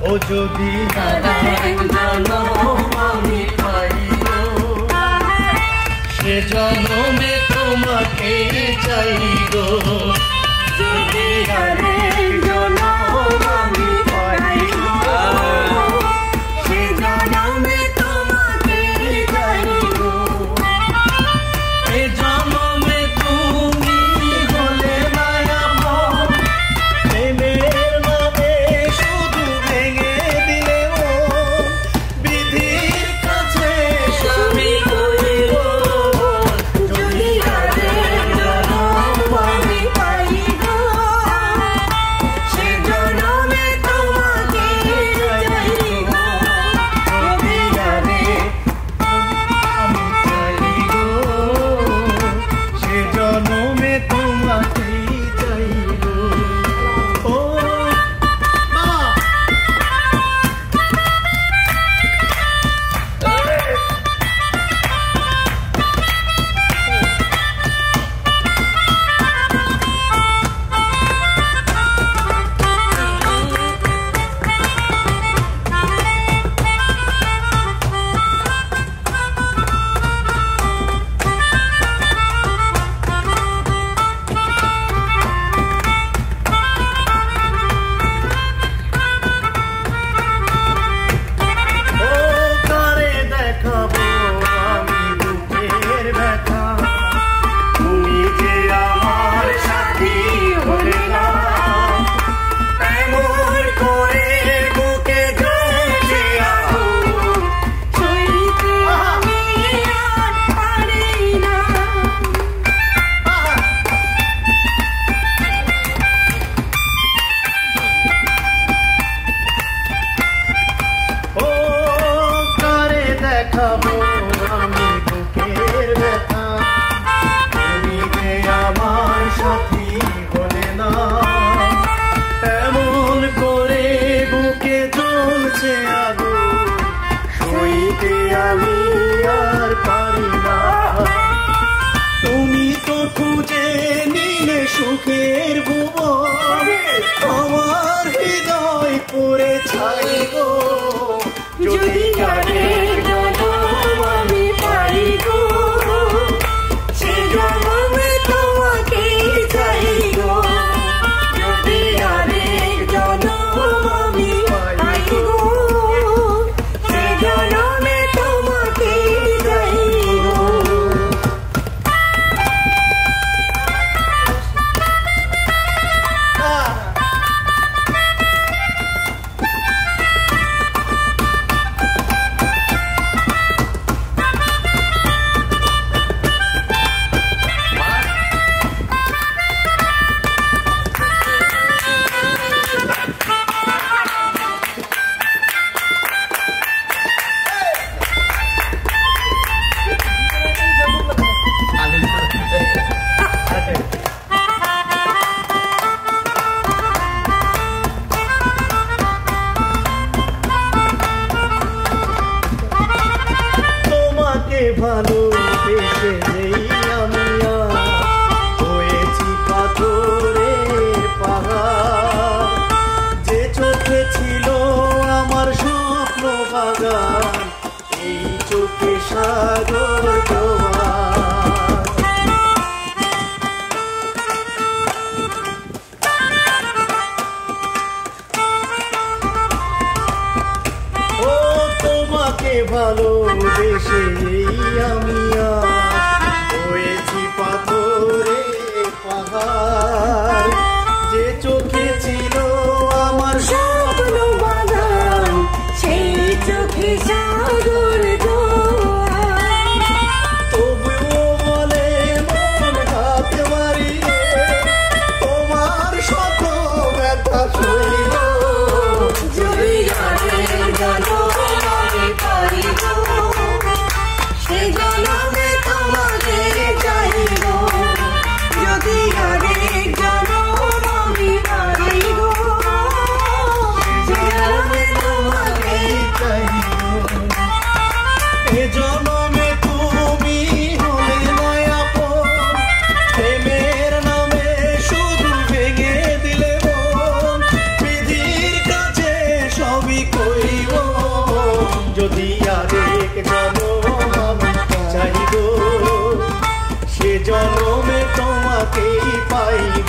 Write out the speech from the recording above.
ও যদি আমি পাই সে জন্মে তোমাকে চাই গো যদি আমি পাই সে জন্মে তোমাকে চাই গো এ জন্মে তুমি হলে মায়া প্রেমের নামে শুধু ভেঙে দিলে বিধির কাছে স্বামী হইব যদি আমি পাই গো সে জন্মে তোমাকে চাই গো যদি আমি চাই গো সে জন্মে তোমাকে চাই গো ও কারে দেখাবো আমি বুকের ব্যথা তুমি যে আমার সাথী হলে না এমন করে বুকে জ্বলছে আগুন সইতে আমি আর পারি না ও কারে দেখাবো আমি বুকের ব্যথা তুমি যে আমার সাথী হলে না এমন করে বুকে জ্বলছে আগুন সইতে আমি আর পারি না তুমি তো খুঁজে নিলে সুখের ভুবন আমার হৃদয় পড়ে ছাই গো যদি আমি পাই গো সে জন্মে তোমাকে চাই গো যদি আমি পাই গো সে জন্মে তোমাকে চাই গো তোমাকে ভালোবেসে নেই আমি হয়েছি পাথরের পাহাড় যে চোখে ছিল আমার স্বপ্ন বাগান এই চোখে সাগর ও তোমাকে ভালোবেসে আমি হয়েছি পাথরের পাহাড় যে চোখে ছিল আমার স্বপ্ন বাগান সেই চোখে সাগর তবুও বলে মন হাত মারিয়ে তোমার শত ব্যথা সইব যদি আমি পাই গো সে জন্মে তোমাকে চাই গো যদি জনমে তোমাকেই পাইব।